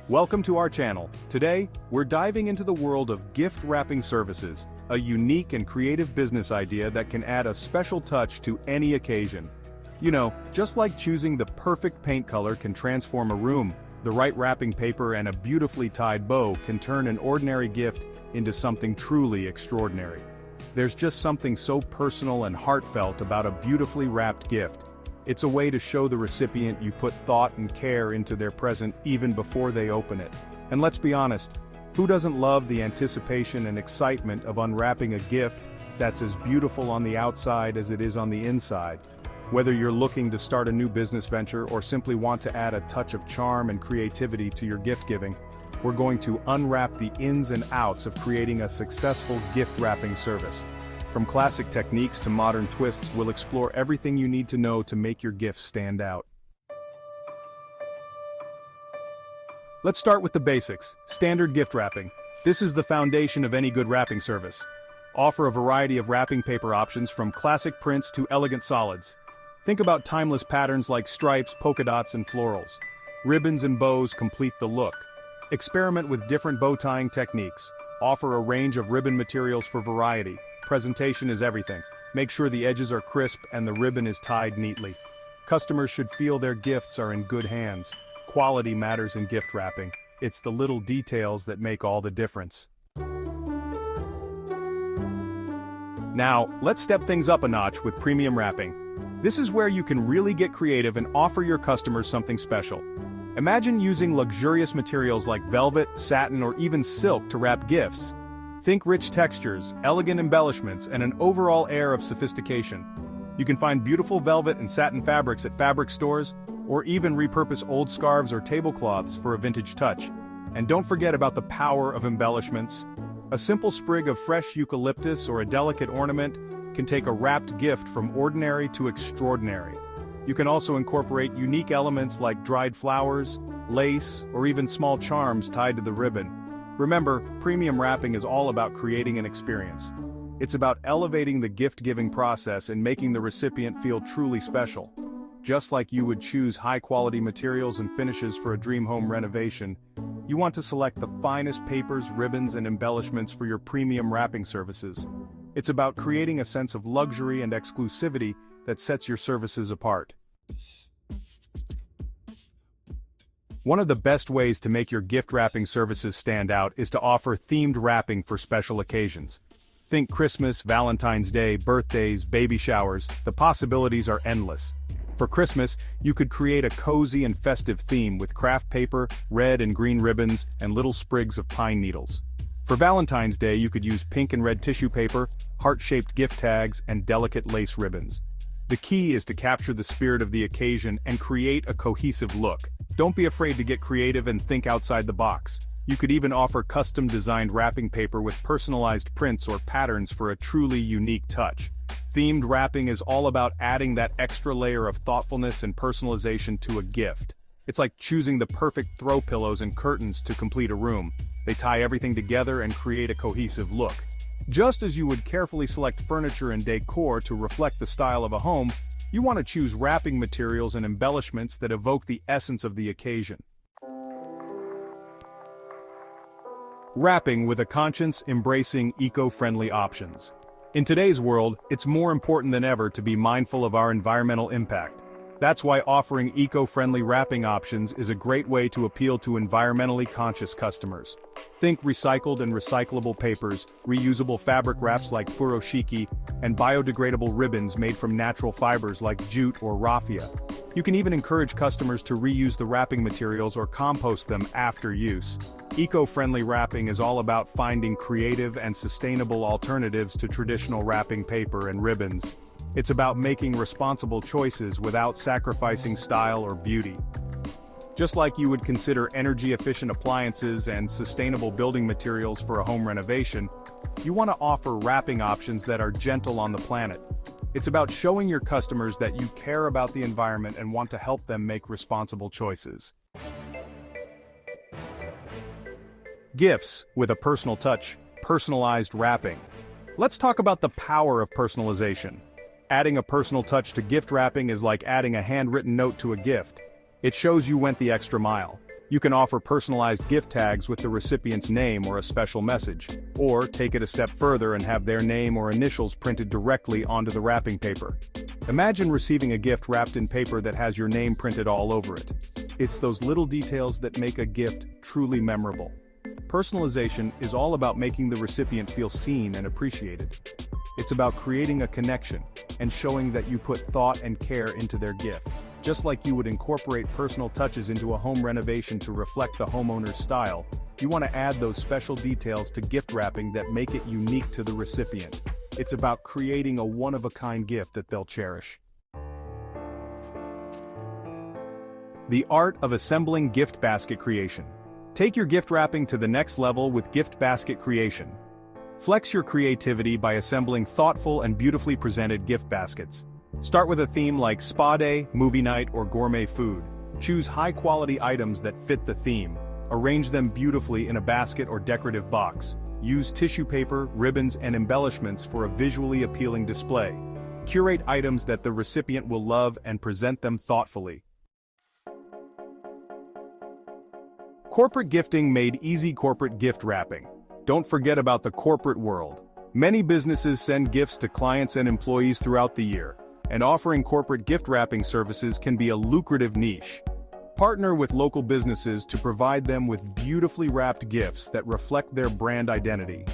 Welcome to our channel. Today, we're diving into the world of gift wrapping services, a unique and creative business idea that can add a special touch to any occasion. You know, just like choosing the perfect paint color can transform a room, the right wrapping paper and a beautifully tied bow can turn an ordinary gift into something truly extraordinary. There's just something so personal and heartfelt about a beautifully wrapped gift. It's a way to show the recipient you put thought and care into their present even before they open it. And let's be honest, who doesn't love the anticipation and excitement of unwrapping a gift that's as beautiful on the outside as it is on the inside? Whether you're looking to start a new business venture or simply want to add a touch of charm and creativity to your gift giving, we're going to unwrap the ins and outs of creating a successful gift wrapping service. From classic techniques to modern twists, we'll explore everything you need to know to make your gifts stand out. Let's start with the basics. Standard gift wrapping. This is the foundation of any good wrapping service. Offer a variety of wrapping paper options from classic prints to elegant solids. Think about timeless patterns like stripes, polka dots, and florals. Ribbons and bows complete the look. Experiment with different bow tying techniques. Offer a range of ribbon materials for variety. Presentation is everything. Make sure the edges are crisp and the ribbon is tied neatly. Customers should feel their gifts are in good hands. Quality matters in gift wrapping. It's the little details that make all the difference. Now, let's step things up a notch with premium wrapping. This is where you can really get creative and offer your customers something special. Imagine using luxurious materials like velvet, satin, or even silk to wrap gifts. Think rich textures, elegant embellishments, and an overall air of sophistication. You can find beautiful velvet and satin fabrics at fabric stores, or even repurpose old scarves or tablecloths for a vintage touch. And don't forget about the power of embellishments. A simple sprig of fresh eucalyptus or a delicate ornament can take a wrapped gift from ordinary to extraordinary. You can also incorporate unique elements like dried flowers, lace, or even small charms tied to the ribbon. Remember, premium wrapping is all about creating an experience. It's about elevating the gift-giving process and making the recipient feel truly special. Just like you would choose high-quality materials and finishes for a dream home renovation, you want to select the finest papers, ribbons, and embellishments for your premium wrapping services. It's about creating a sense of luxury and exclusivity that sets your services apart. One of the best ways to make your gift wrapping services stand out is to offer themed wrapping for special occasions. Think Christmas, Valentine's Day, birthdays, baby showers. The possibilities are endless. For Christmas, you could create a cozy and festive theme with craft paper, red and green ribbons, and little sprigs of pine needles. For Valentine's Day, you could use pink and red tissue paper, heart-shaped gift tags, and delicate lace ribbons. The key is to capture the spirit of the occasion and create a cohesive look. Don't be afraid to get creative and think outside the box. You could even offer custom-designed wrapping paper with personalized prints or patterns for a truly unique touch. Themed wrapping is all about adding that extra layer of thoughtfulness and personalization to a gift. It's like choosing the perfect throw pillows and curtains to complete a room. They tie everything together and create a cohesive look. Just as you would carefully select furniture and decor to reflect the style of a home, you want to choose wrapping materials and embellishments that evoke the essence of the occasion. Wrapping with a conscience, embracing eco-friendly options. In today's world, it's more important than ever to be mindful of our environmental impact. That's why offering eco-friendly wrapping options is a great way to appeal to environmentally conscious customers. Think recycled and recyclable papers, reusable fabric wraps like furoshiki, and biodegradable ribbons made from natural fibers like jute or raffia. You can even encourage customers to reuse the wrapping materials or compost them after use. Eco-friendly wrapping is all about finding creative and sustainable alternatives to traditional wrapping paper and ribbons. It's about making responsible choices without sacrificing style or beauty. Just like you would consider energy-efficient appliances and sustainable building materials for a home renovation, you want to offer wrapping options that are gentle on the planet. It's about showing your customers that you care about the environment and want to help them make responsible choices. Gifts with a personal touch, personalized wrapping. Let's talk about the power of personalization. Adding a personal touch to gift wrapping is like adding a handwritten note to a gift. It shows you went the extra mile. You can offer personalized gift tags with the recipient's name or a special message, or take it a step further and have their name or initials printed directly onto the wrapping paper. Imagine receiving a gift wrapped in paper that has your name printed all over it. It's those little details that make a gift truly memorable. Personalization is all about making the recipient feel seen and appreciated. It's about creating a connection and showing that you put thought and care into their gift. Just like you would incorporate personal touches into a home renovation to reflect the homeowner's style, you want to add those special details to gift wrapping that make it unique to the recipient. It's about creating a one-of-a-kind gift that they'll cherish. The art of assembling gift basket creation. Take your gift wrapping to the next level with gift basket creation. Flex your creativity by assembling thoughtful and beautifully presented gift baskets. Start with a theme like spa day, movie night, or gourmet food. Choose high-quality items that fit the theme. Arrange them beautifully in a basket or decorative box. Use tissue paper, ribbons, and embellishments for a visually appealing display. Curate items that the recipient will love and present them thoughtfully. Corporate gifting made easy. Corporate gift wrapping. Don't forget about the corporate world. Many businesses send gifts to clients and employees throughout the year, and offering corporate gift wrapping services can be a lucrative niche. Partner with local businesses to provide them with beautifully wrapped gifts that reflect their brand identity.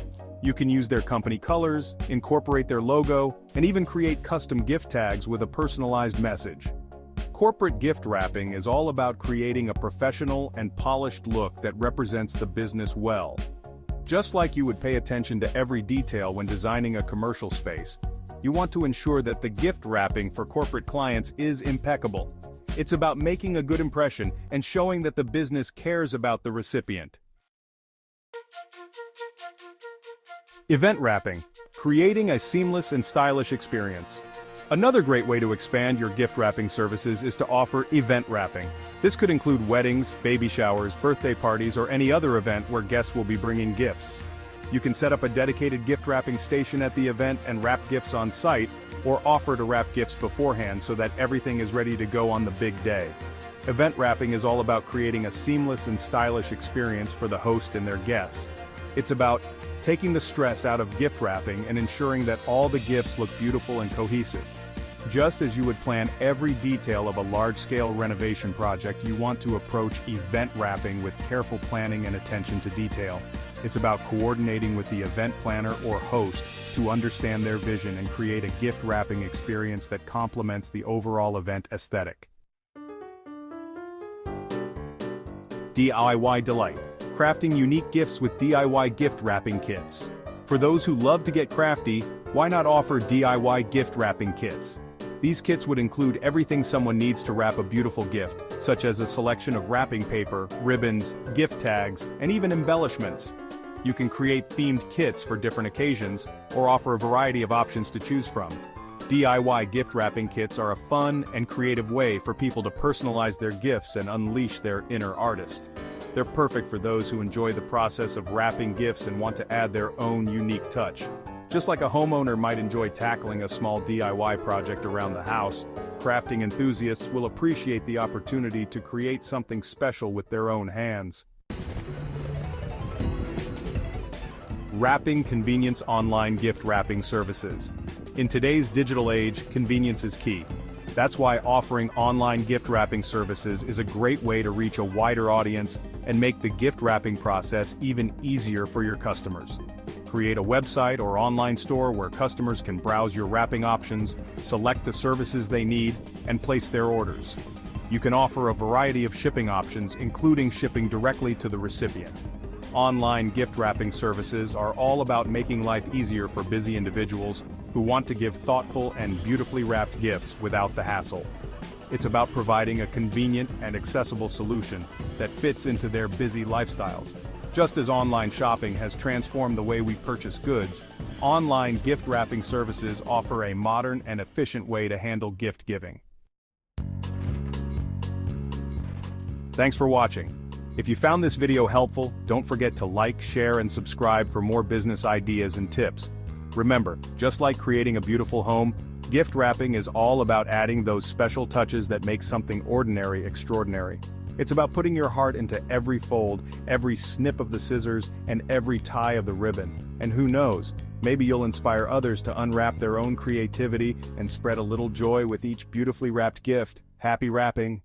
You can use their company colors, incorporate their logo, and even create custom gift tags with a personalized message. Corporate gift wrapping is all about creating a professional and polished look that represents the business well. Just like you would pay attention to every detail when designing a commercial space, you want to ensure that the gift wrapping for corporate clients is impeccable. It's about making a good impression and showing that the business cares about the recipient. Event wrapping. Creating a seamless and stylish experience. Another great way to expand your gift wrapping services is to offer event wrapping. This could include weddings, baby showers, birthday parties, or any other event where guests will be bringing gifts. You can set up a dedicated gift wrapping station at the event and wrap gifts on site, or offer to wrap gifts beforehand so that everything is ready to go on the big day. Event wrapping is all about creating a seamless and stylish experience for the host and their guests. It's about taking the stress out of gift wrapping and ensuring that all the gifts look beautiful and cohesive. Just as you would plan every detail of a large-scale renovation project, you want to approach event wrapping with careful planning and attention to detail. It's about coordinating with the event planner or host to understand their vision and create a gift wrapping experience that complements the overall event aesthetic. DIY delight. Crafting unique gifts with DIY gift wrapping kits. For those who love to get crafty, why not offer DIY gift wrapping kits? These kits would include everything someone needs to wrap a beautiful gift, such as a selection of wrapping paper, ribbons, gift tags, and even embellishments. You can create themed kits for different occasions, or offer a variety of options to choose from. DIY gift wrapping kits are a fun and creative way for people to personalize their gifts and unleash their inner artist. They're perfect for those who enjoy the process of wrapping gifts and want to add their own unique touch. Just like a homeowner might enjoy tackling a small DIY project around the house, crafting enthusiasts will appreciate the opportunity to create something special with their own hands. Wrapping convenience. Online gift wrapping services. In today's digital age, convenience is key. That's why offering online gift wrapping services is a great way to reach a wider audience and make the gift wrapping process even easier for your customers. Create a website or online store where customers can browse your wrapping options, select the services they need, and place their orders. You can offer a variety of shipping options, including shipping directly to the recipient. Online gift wrapping services are all about making life easier for busy individuals who want to give thoughtful and beautifully wrapped gifts without the hassle. It's about providing a convenient and accessible solution that fits into their busy lifestyles. Just as online shopping has transformed the way we purchase goods, online gift wrapping services offer a modern and efficient way to handle gift giving. Thanks for watching. If you found this video helpful, don't forget to like, share, and subscribe for more business ideas and tips. Remember, just like creating a beautiful home, gift wrapping is all about adding those special touches that make something ordinary extraordinary. It's about putting your heart into every fold, every snip of the scissors, and every tie of the ribbon. And who knows, maybe you'll inspire others to unwrap their own creativity and spread a little joy with each beautifully wrapped gift. Happy wrapping!